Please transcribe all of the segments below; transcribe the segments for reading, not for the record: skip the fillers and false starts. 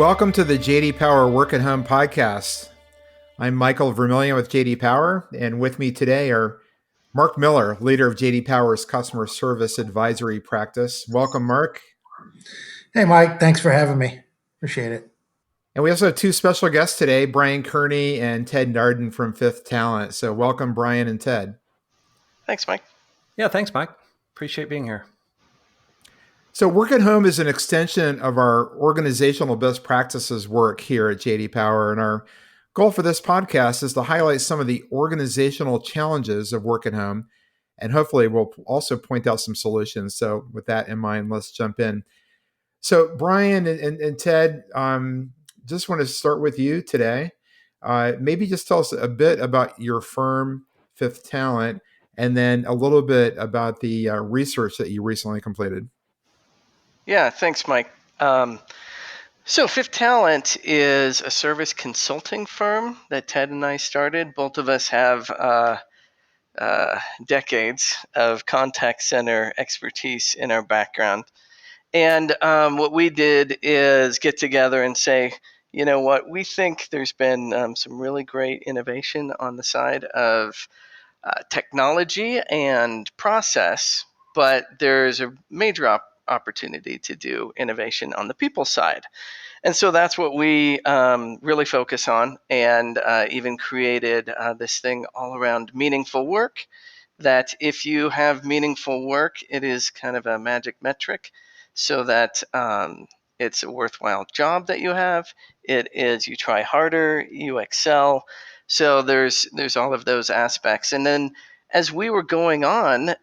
Welcome to the JD Power Work at Home podcast. I'm Michael Vermillion with JD Power, and with me today are Mark Miller, leader of JD Power's customer service advisory practice. Welcome, Mark. Hey, Mike. Thanks for having me. Appreciate it. And we also have two special guests today, Brian Kearney and Ted Nardin from Fifth Talent. So welcome, Brian and Ted. Thanks, Mike. Yeah, thanks, Mike. Appreciate being here. So Work at Home is an extension of our organizational best practices work here at JD Power. And our goal for this podcast is to highlight some of the organizational challenges of work at home. And hopefully we'll also point out some solutions. So with that in mind, let's jump in. So Brian and Ted, just want to start with you today. Maybe just tell us a bit about your firm, Fifth Talent, and then a little bit about the research that you recently completed. Yeah, thanks, Mike. So Fifth Talent is a service consulting firm that Ted and I started. Both of us have decades of contact center expertise in our background. And what we did is get together and say, you know what, we think there's been some really great innovation on the side of technology and process, but there's a major opportunity to do innovation on the people side. And so that's what we really focus on, and even created this thing all around meaningful work, that if you have meaningful work, it is kind of a magic metric, so that it's a worthwhile job that you have. It is, you try harder, you excel. So there's all of those aspects. And then as we were going on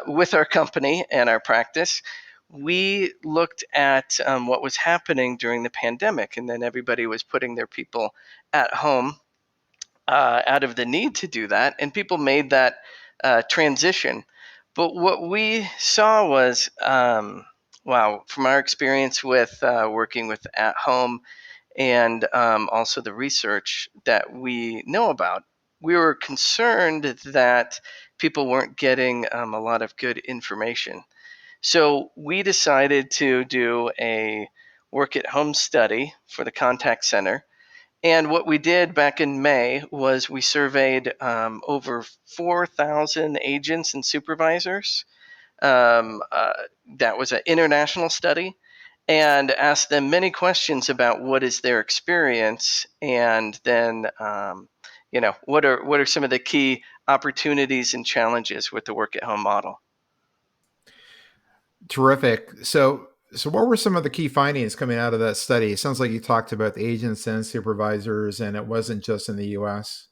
with our company and our practice, we looked at what was happening during the pandemic, and then everybody was putting their people at home out of the need to do that, and people made that transition. But what we saw was, wow, from our experience with working with at home and also the research that we know about, we were concerned that people weren't getting a lot of good information. So we decided to do a work at home study for the contact center. And what we did back in May was we surveyed over 4,000 agents and supervisors. That was an international study, and asked them many questions about what is their experience, and then what are some of the key opportunities and challenges with the work at home model. Terrific. So what were some of the key findings coming out of that study? It sounds like you talked about the agents and supervisors, and it wasn't just in the U.S.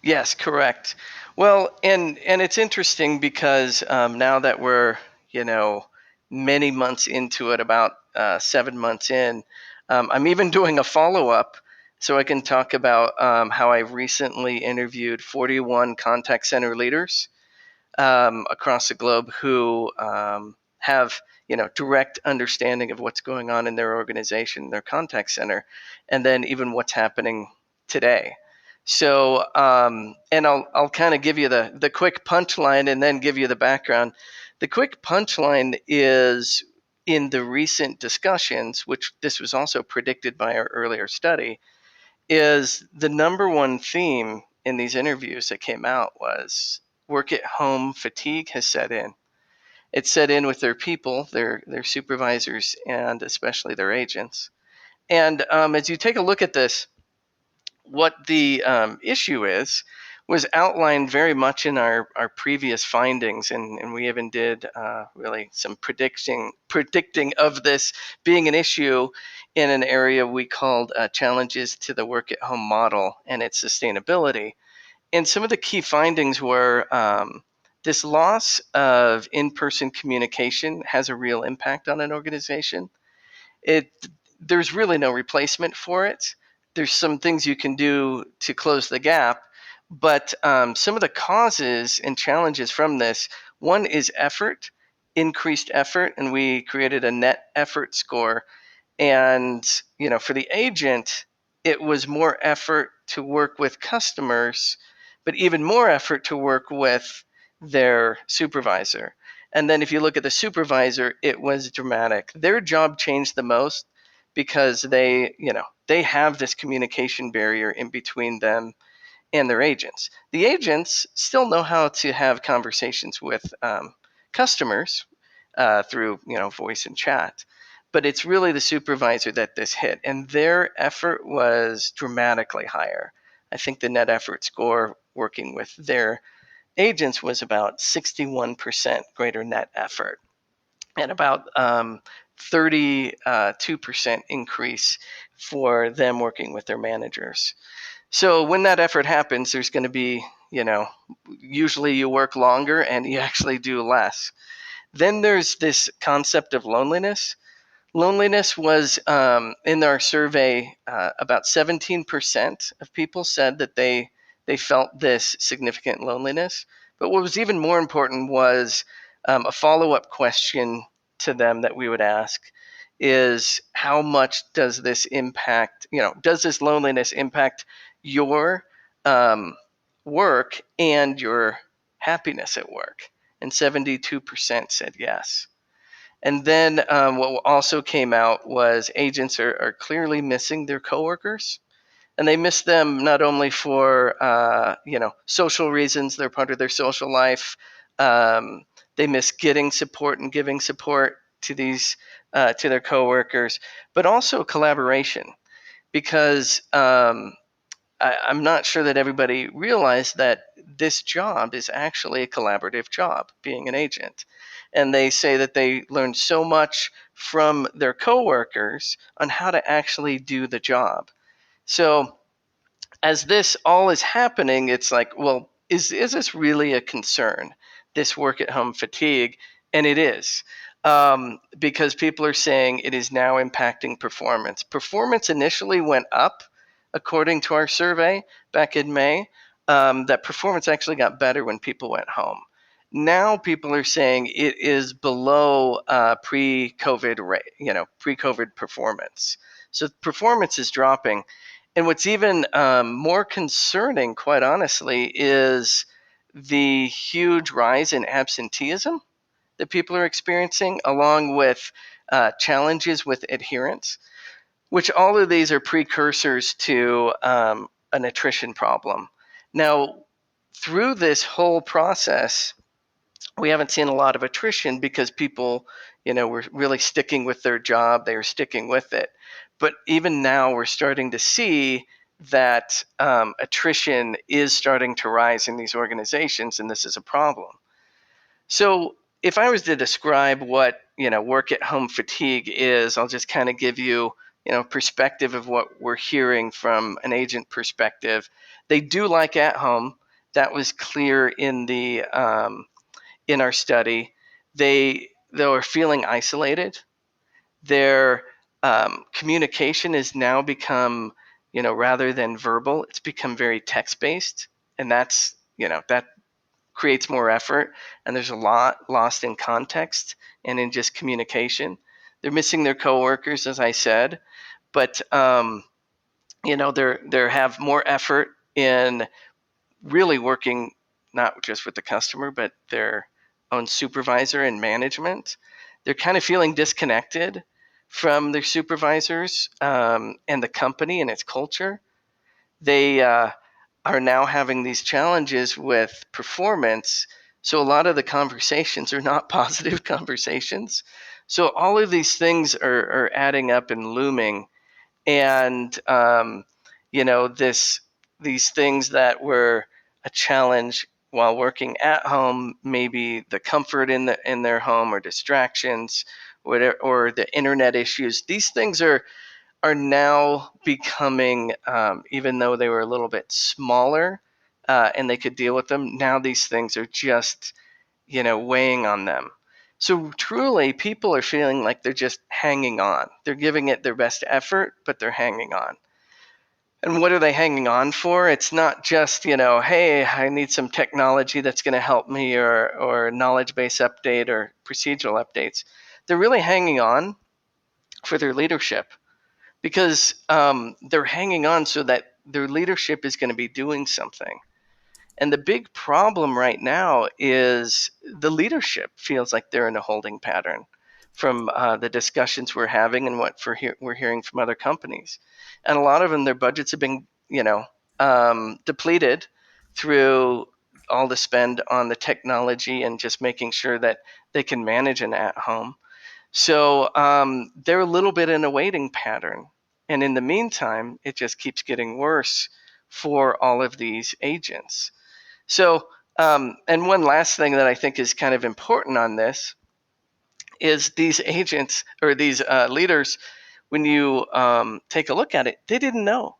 Yes, correct. Well, and it's interesting because now that we're many months into it, about 7 months in, I'm even doing a follow-up, so I can talk about how I recently interviewed 41 contact center leaders across the globe who have direct understanding of what's going on in their organization, their contact center, and then even what's happening today. So, and I'll kind of give you the quick punchline and then give you the background. The quick punchline is, in the recent discussions, which this was also predicted by our earlier study, is the number one theme in these interviews that came out was work at home fatigue has set in. It's set in with their people, their supervisors, and especially their agents. And as you take a look at this, what the issue was outlined very much in our previous findings, and we even did really some predicting of this being an issue in an area we called challenges to the work at home model and its sustainability. And some of the key findings were this loss of in-person communication has a real impact on an organization. There's really no replacement for it. There's some things you can do to close the gap, but some of the causes and challenges from this, one is effort, increased effort, and we created a net effort score. And for the agent, it was more effort to work with customers, but even more effort to work with their supervisor. And then if you look at the supervisor, it was dramatic. Their job changed the most because they have this communication barrier in between them and their agents. The agents still know how to have conversations with customers through voice and chat, but it's really the supervisor that this hit, and their effort was dramatically higher. I think the net effort score working with their agents was about 61% greater net effort, and about 32% increase for them working with their managers. So when that effort happens, there's going to be, usually you work longer and you actually do less. Then there's this concept of loneliness. Loneliness was in our survey, about 17% of people said that they felt this significant loneliness. But what was even more important was a follow-up question to them that we would ask is, how much does this impact, does this loneliness impact your work and your happiness at work? And 72% said yes. And then what also came out was agents are clearly missing their coworkers, and they miss them not only for social reasons; they're part of their social life. They miss getting support and giving support to these to their coworkers, but also collaboration, because I'm not sure that everybody realized that this job is actually a collaborative job, being an agent. And they say that they learned so much from their coworkers on how to actually do the job. So as this all is happening, it's like, well, is this really a concern, this work at home fatigue? And it is, because people are saying it is now impacting performance. Performance initially went up, according to our survey back in May. That performance actually got better when people went home. Now people are saying it is below pre-COVID rate, pre-COVID performance. So performance is dropping. And what's even more concerning, quite honestly, is the huge rise in absenteeism that people are experiencing, along with challenges with adherence, which all of these are precursors to an attrition problem. Now, through this whole process, we haven't seen a lot of attrition because people, were really sticking with their job. They were sticking with it. But even now, we're starting to see that attrition is starting to rise in these organizations, and this is a problem. So if I was to describe what, work at home fatigue is, I'll just kind of give you, perspective of what we're hearing from an agent perspective. They do like at home. That was clear in the in our study. They are feeling isolated. Their communication has now become, rather than verbal, it's become very text-based, and that creates more effort, and there's a lot lost in context and in just communication. They're missing their coworkers, as I said, but they have more effort in really working not just with the customer, but their own supervisor and management. They're kind of feeling disconnected from their supervisors and the company and its culture. They are now having these challenges with performance. So a lot of the conversations are not positive conversations. So all of these things are adding up and looming. And, these things that were a challenge while working at home, maybe the comfort in their home or distractions, whatever, or the internet issues. These things are now becoming, even though they were a little bit smaller and they could deal with them, now these things are just, weighing on them. So truly, people are feeling like they're just hanging on. They're giving it their best effort, but they're hanging on. And what are they hanging on for? It's not just, hey, I need some technology that's going to help me, or knowledge base update or procedural updates. They're really hanging on for their leadership, because they're hanging on so that their leadership is going to be doing something. And the big problem right now is the leadership feels like they're in a holding pattern. from the discussions we're having and what we're hearing from other companies. And a lot of them, their budgets have been, depleted through all the spend on the technology and just making sure that they can manage an at-home. So they're a little bit in a waiting pattern. And in the meantime, it just keeps getting worse for all of these agents. So, and one last thing that I think is kind of important on this is these agents or these leaders, when you take a look at it, they didn't know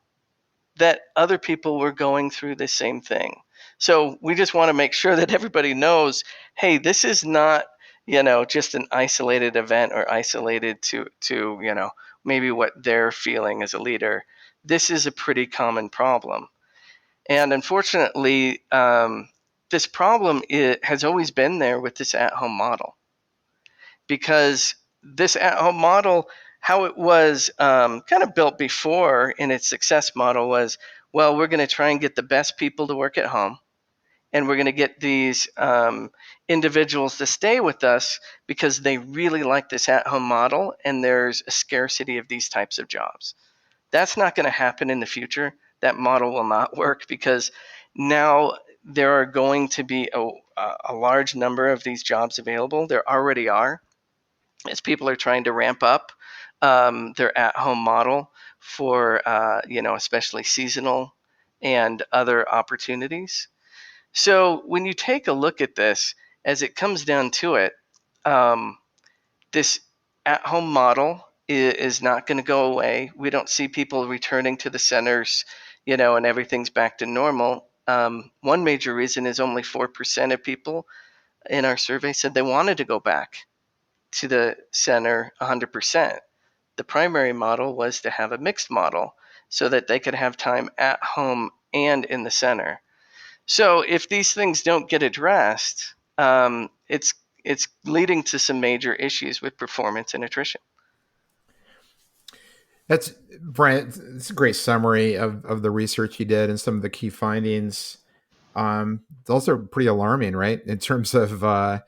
that other people were going through the same thing. So we just want to make sure that everybody knows, hey, this is not, just an isolated event or isolated to, maybe what they're feeling as a leader. This is a pretty common problem. And unfortunately, this problem has always been there with this at-home model, because this at-home model, how it was kind of built before in its success model was, well, we're going to try and get the best people to work at home, and we're going to get these individuals to stay with us because they really like this at-home model, and there's a scarcity of these types of jobs. That's not going to happen in the future. That model will not work, because now there are going to be a large number of these jobs available. There already are, as people are trying to ramp up their at-home model for, especially seasonal and other opportunities. So when you take a look at this, as it comes down to it, this at-home model is not going to go away. We don't see people returning to the centers, and everything's back to normal. One major reason is only 4% of people in our survey said they wanted to go back to the center 100%. The primary model was to have a mixed model so that they could have time at home and in the center. So if these things don't get addressed, it's leading to some major issues with performance and attrition. That's Brian. It's a great summary of the research you did and some of the key findings. It's also pretty alarming, right, in terms of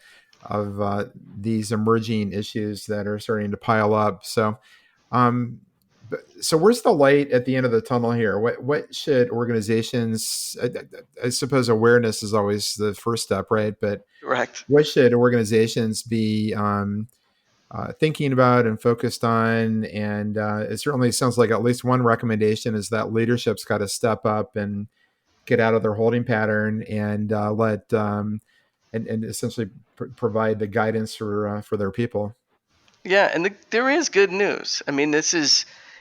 these emerging issues that are starting to pile up. So, so where's the light at the end of the tunnel here? What should organizations? I suppose awareness is always the first step, right? But Correct. what should organizations be thinking about and focused on? And it certainly sounds like at least one recommendation is that leadership's got to step up and get out of their holding pattern and let and essentially provide the guidance for their people. Yeah, and there is good news. I mean,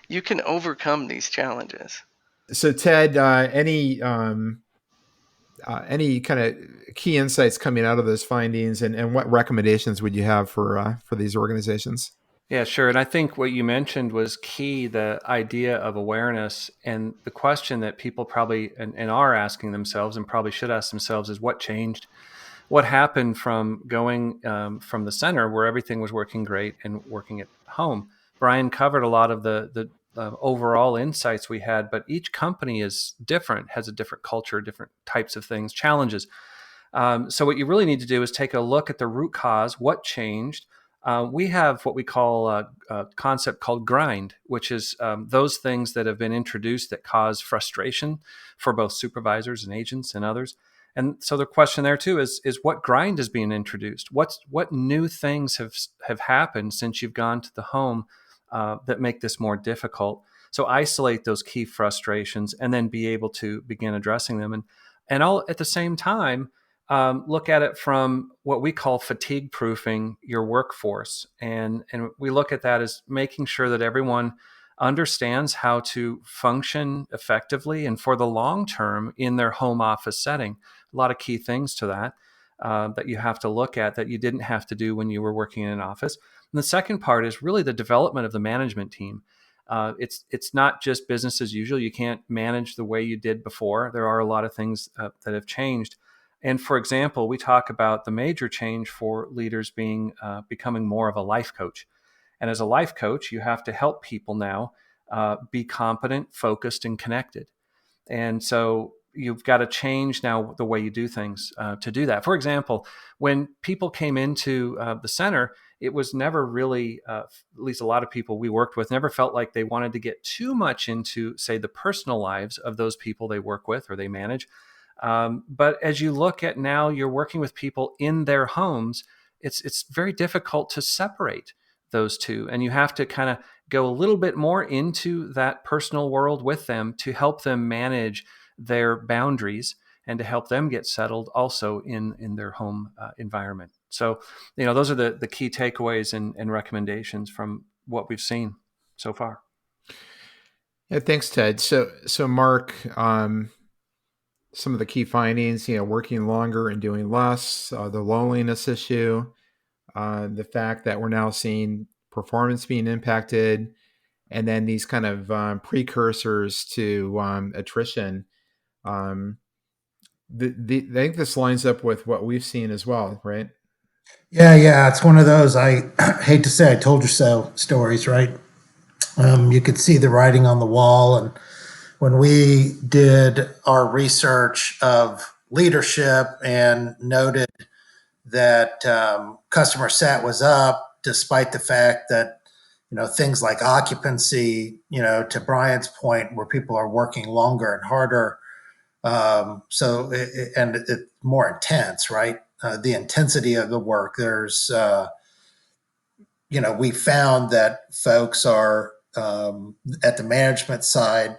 you can overcome these challenges. So, Ted, any kind of key insights coming out of those findings, and what recommendations would you have for these organizations? Yeah, sure. And I think what you mentioned was key, the idea of awareness. And the question that people probably and are asking themselves and probably should ask themselves is what changed? What happened from going from the center where everything was working great and working at home? Brian covered a lot of the overall insights we had, but each company is different, has a different culture, different types of things, challenges. So what you really need to do is take a look at the root cause, what changed. We have what we call a concept called grind, which is those things that have been introduced that cause frustration for both supervisors and agents and others. And so the question there too is what grind is being introduced? What new things have happened since you've gone to the home that make this more difficult? So isolate those key frustrations and then be able to begin addressing them. And all at the same time, look at it from what we call fatigue proofing your workforce. And we look at that as making sure that everyone understands how to function effectively and for the long term in their home office setting. A lot of key things to that that you have to look at that you didn't have to do when you were working in an office. And the second part is really the development of the management team. It's not just business as usual. You can't manage the way you did before. There are a lot of things that have changed. And for example, we talk about the major change for leaders being becoming more of a life coach. And as a life coach, you have to help people now be competent, focused, and connected. And so you've got to change now the way you do things to do that. For example, when people came into the center, it was never really, at least a lot of people we worked with, never felt like they wanted to get too much into, say, the personal lives of those people they work with or they manage. But as you look at now, you're working with people in their homes. It's very difficult to separate those two, and you have to kind of go a little bit more into that personal world with them to help them manage their boundaries and to help them get settled also in their home environment. So, those are the key takeaways and recommendations from what we've seen so far. Yeah, thanks, Ted. So Mark, some of the key findings, working longer and doing less, the loneliness issue, the fact that we're now seeing performance being impacted, and then these kind of precursors to attrition. I think this lines up with what we've seen as well, right? Yeah. It's one of those, I hate to say I told you so stories, right? You could see the writing on the wall. And when we did our research of leadership and noted that customer sat was up, despite the fact that things like occupancy, to Brian's point, where people are working longer and harder, and it's more intense, right? The intensity of the work. We found that folks are at the management side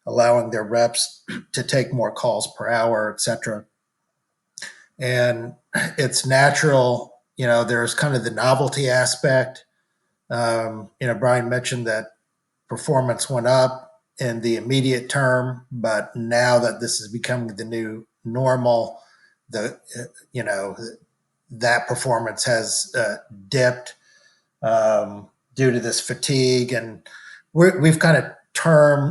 allowing their reps to take more calls per hour, et cetera. And it's natural, there's kind of the novelty aspect. Brian mentioned that performance went up in the immediate term, but now that this is becoming the new normal, that performance has dipped due to this fatigue. And we've kind of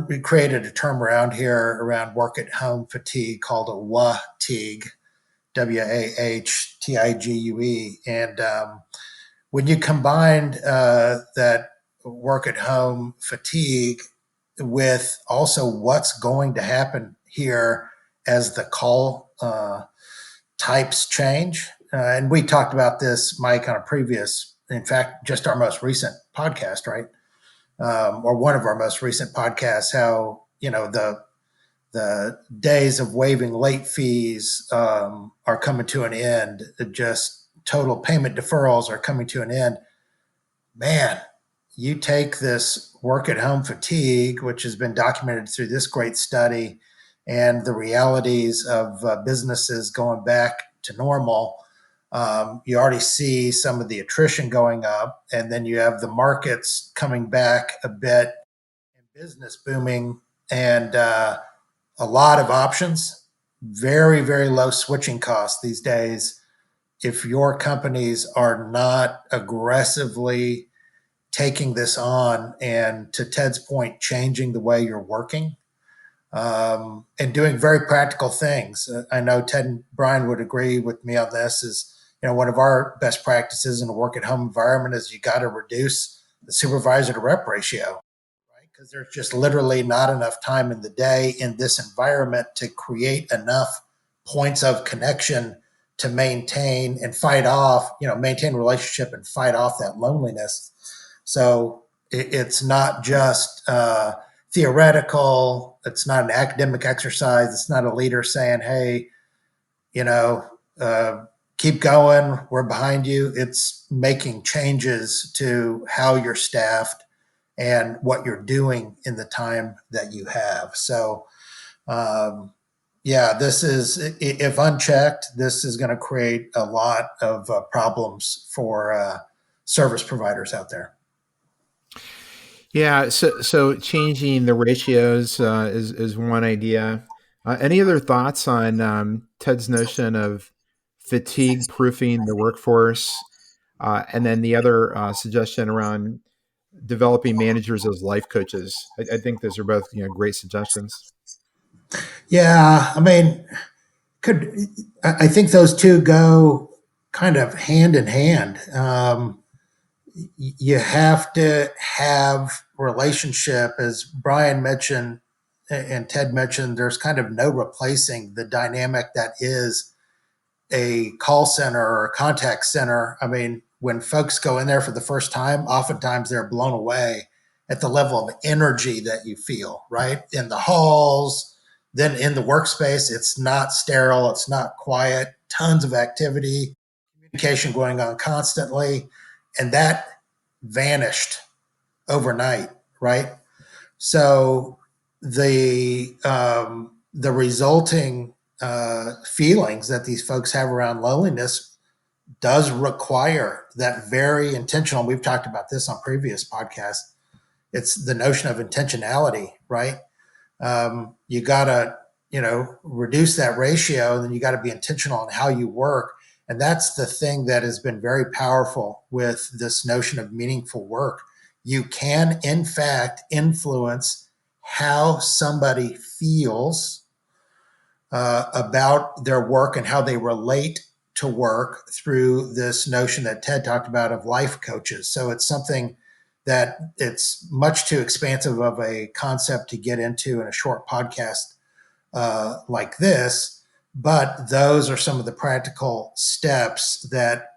we created a term around here around work at home fatigue called a WAHTIGUE, WAHTIGUE. And when you combined that work at home fatigue with also what's going to happen here as the call types change, and we talked about this, Mike, on a previous, in fact, just our most recent podcast, right? Or one of our most recent podcasts, how, the days of waiving late fees are coming to an end. Just total payment deferrals are coming to an end. Man, you take this work at home fatigue, which has been documented through this great study, and the realities of businesses going back to normal. You already see some of the attrition going up, and then you have the markets coming back a bit and business booming, and a lot of options, very, very low switching costs these days. If your companies are not aggressively taking this on and, to Ted's point, changing the way you're working, and doing very practical things. I know Ted and Brian would agree with me on this. Is one of our best practices in a work at home environment is you got to reduce the supervisor to rep ratio, right? Because there's just literally not enough time in the day in this environment to create enough points of connection to maintain and fight off, maintain relationship and fight off that loneliness. So it's not just theoretical. It's not an academic exercise. It's not a leader saying, hey, keep going, we're behind you. It's making changes to how you're staffed and what you're doing in the time that you have. So, this is, if unchecked, this is going to create a lot of problems for service providers out there. Yeah, so changing the ratios is one idea. Any other thoughts on Ted's notion of fatigue proofing the workforce, and then the other suggestion around developing managers as life coaches? I think those are both great suggestions. Yeah, I mean, I think those two go kind of hand in hand. You have to have relationship, as Brian mentioned and Ted mentioned. There's kind of no replacing the dynamic that is a call center or a contact center. I mean, when folks go in there for the first time, oftentimes they're blown away at the level of energy that you feel, right? In the halls, then in the workspace, it's not sterile, it's not quiet, tons of activity, communication going on constantly. And that vanished overnight, right? So the resulting feelings that these folks have around loneliness does require that very intentional. We've talked about this on previous podcasts. It's the notion of intentionality, right? You got to, reduce that ratio, and then you got to be intentional on how you work. And that's the thing that has been very powerful with this notion of meaningful work. You can, in fact, influence how somebody feels about their work and how they relate to work through this notion that Ted talked about of life coaches. So it's something that it's much too expansive of a concept to get into in a short podcast like this, but those are some of the practical steps that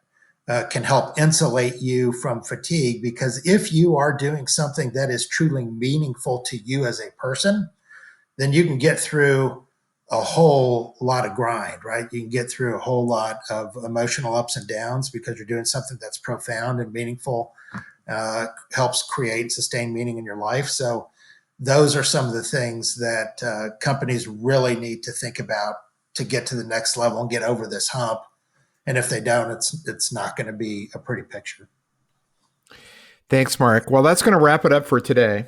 can help insulate you from fatigue. Because if you are doing something that is truly meaningful to you as a person, then you can get through a whole lot of grind, right? You can get through a whole lot of emotional ups and downs because you're doing something that's profound and meaningful, helps create sustained meaning in your life. So those are some of the things that companies really need to think about to get to the next level and get over this hump. And if they don't, it's not going to be a pretty picture. Thanks, Mark. Well, that's going to wrap it up for today.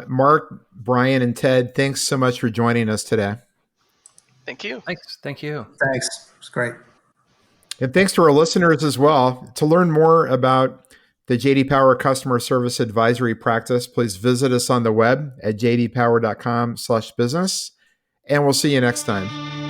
Mark, Brian, and Ted, thanks so much for joining us today. Thank you. Thanks. Thank you. Thanks. It's great. And thanks to our listeners as well. To learn more about the JD Power Customer Service Advisory Practice, please visit us on the web at jdpower.com/business. And we'll see you next time.